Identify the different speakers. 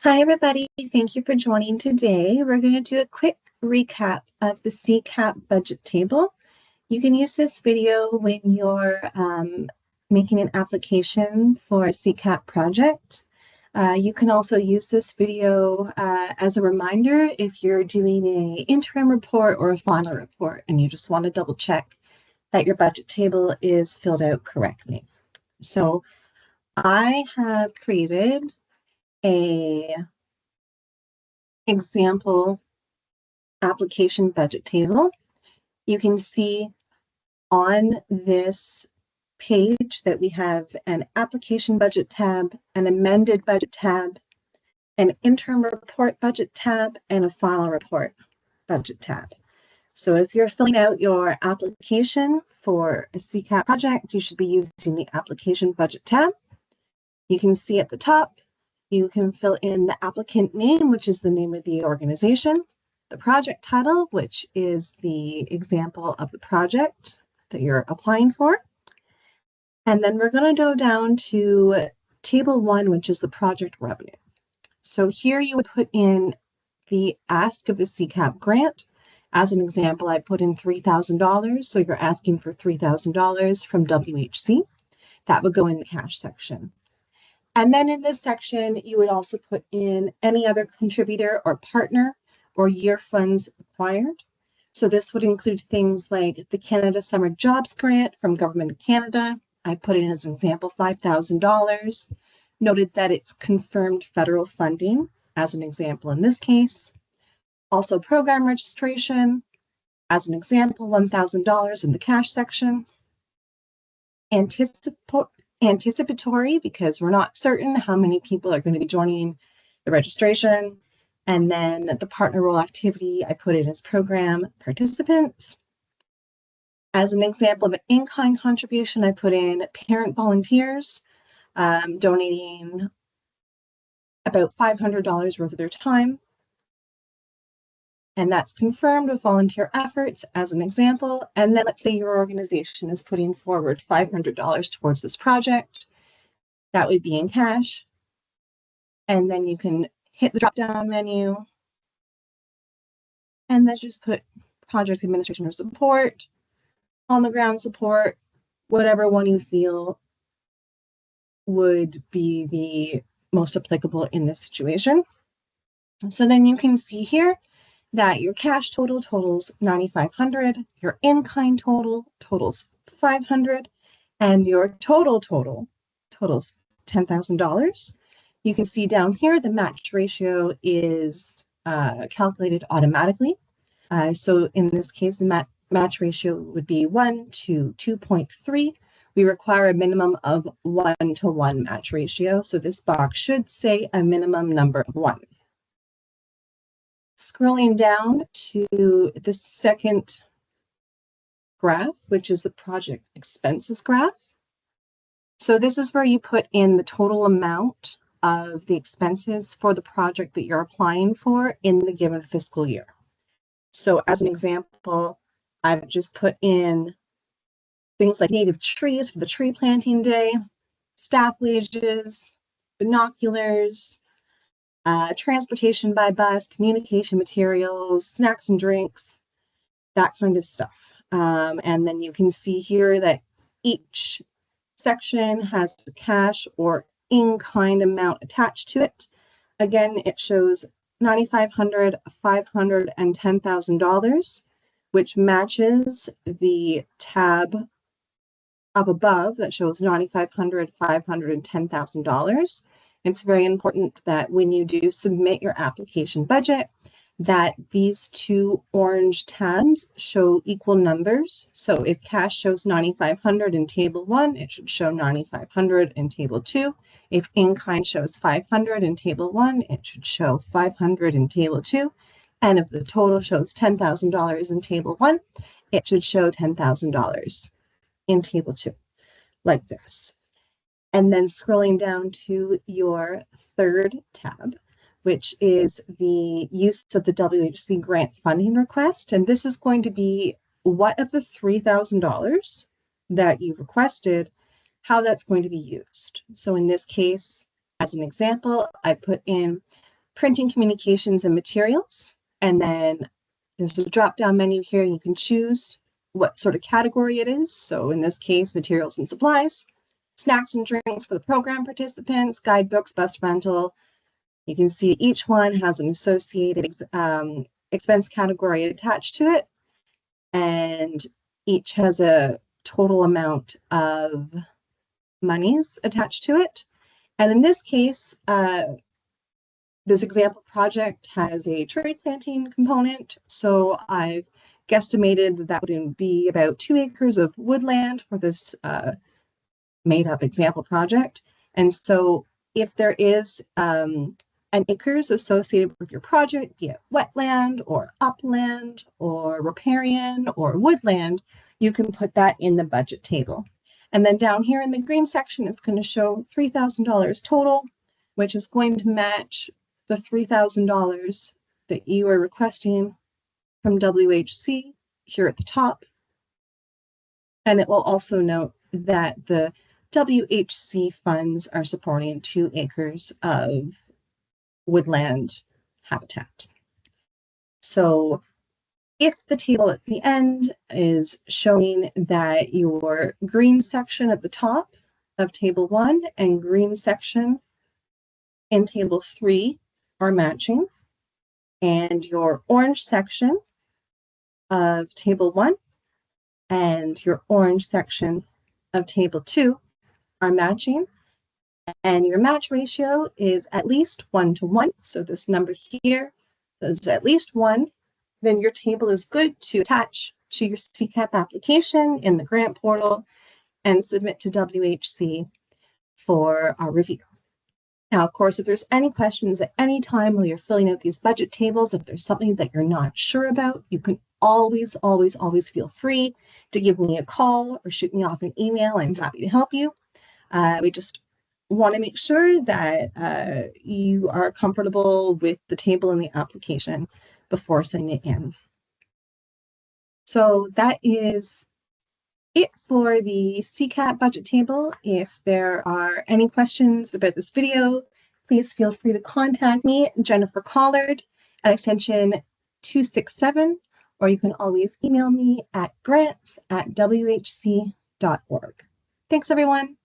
Speaker 1: Hi, everybody. Thank you for joining today. We're going to do a quick recap of the CCAP budget table. You can use this video when you're making an application for a CCAP project. You can also use this video as a reminder if you're doing an interim report or a final report and you just want to double check that your budget table is filled out correctly. So I have created a example application budget table. You can see on this page that we have an application budget tab, an amended budget tab, an interim report budget tab, and a final report budget tab. So if you're filling out your application for a CCAP project, you should be using the application budget tab. You can see at the top, you can fill in the applicant name, which is the name of the organization, the project title, which is the example of the project that you're applying for. And then we're going to go down to table 1, which is the project revenue. So here you would put in the ask of the CCAP grant. As an example, I put in $3,000. So you're asking for $3,000 from WHC. That would go in the cash section. And then in this section, you would also put in any other contributor or partner or year funds acquired. So this would include things like the Canada Summer Jobs Grant from Government of Canada. I put in as an example $5,000, noted that it's confirmed federal funding as an example in this case. Also program registration, as an example, $1,000 in the cash section. Anticipatory, because we're not certain how many people are going to be joining the registration. And then the partner role activity, I put in as program participants. As an example of an in-kind contribution, I put in parent volunteers donating about $500 worth of their time. And that's confirmed with volunteer efforts as an example. And then let's say your organization is putting forward $500 towards this project. That would be in cash. And then you can hit the drop-down menu and then just put project administration or support, on the ground support, whatever one you feel would be the most applicable in this situation. So then you can see here that your cash total totals $9,500, your in-kind total totals $500, and your total totals $10,000. You can see down here the match ratio is calculated automatically. So in this case, the match ratio would be 1 to 2.3. We require a minimum of 1-to-1 match ratio. So this box should say a minimum number of 1. Scrolling down to the second graph, which is the project expenses graph. So this is where you put in the total amount of the expenses for the project that you're applying for in the given fiscal year. So as an example, I've just put in things like native trees for the tree planting day, staff wages, binoculars, transportation by bus, communication materials, snacks and drinks, that kind of stuff. And then you can see here that each section has the cash or in-kind amount attached to it. Again, it shows $9,500, $500, and $10,000, which matches the tab up above that shows $9,500, $500, and $10,000. It's very important that when you do submit your application budget, that these two orange tabs show equal numbers. So if cash shows $9,500 in table 1, it should show $9,500 in table 2. If in-kind shows $500 in table 1, it should show $500 in table 2. And if the total shows $10,000 in table 1, it should show $10,000 in table 2, like this. And then scrolling down to your third tab, which is the use of the WHC grant funding request. And this is going to be what of the $3,000 that you've requested, how that's going to be used. So in this case, as an example, I put in printing, communications, and materials. And then there's a drop-down menu here. You can choose what sort of category it is. So in this case, materials and supplies, snacks and drinks for the program participants, guidebooks, bus rental. You can see each one has an associated expense category attached to it, and each has a total amount of monies attached to it. And in this case, this example project has a tree planting component. So I've guesstimated that would be about 2 acres of woodland for this made up example project. And so if there is an acres associated with your project, be it wetland or upland or riparian or woodland, you can put that in the budget table. And then down here in the green section, it's going to show $3,000 total, which is going to match the $3,000 that you are requesting from WHC here at the top. And it will also note that the WHC funds are supporting 2 acres of woodland habitat. So if the table at the end is showing that your green section at the top of table 1 and green section in table 3 are matching, and your orange section of table 1 and your orange section of table 2 are matching, and your match ratio is at least 1 to 1, so this number here is at least 1, then your table is good to attach to your CCAP application in the grant portal and submit to WHC for our review. Now, of course, if there's any questions at any time while you're filling out these budget tables, if there's something that you're not sure about, you can always feel free to give me a call or shoot me off an email. I'm happy to help you. We just want to make sure that you are comfortable with the table and the application before sending it in. So that is it for the CCAP budget table. If there are any questions about this video, please feel free to contact me, Jennifer Collard, at extension 267, or you can always email me at grants@whc.org. Thanks, everyone.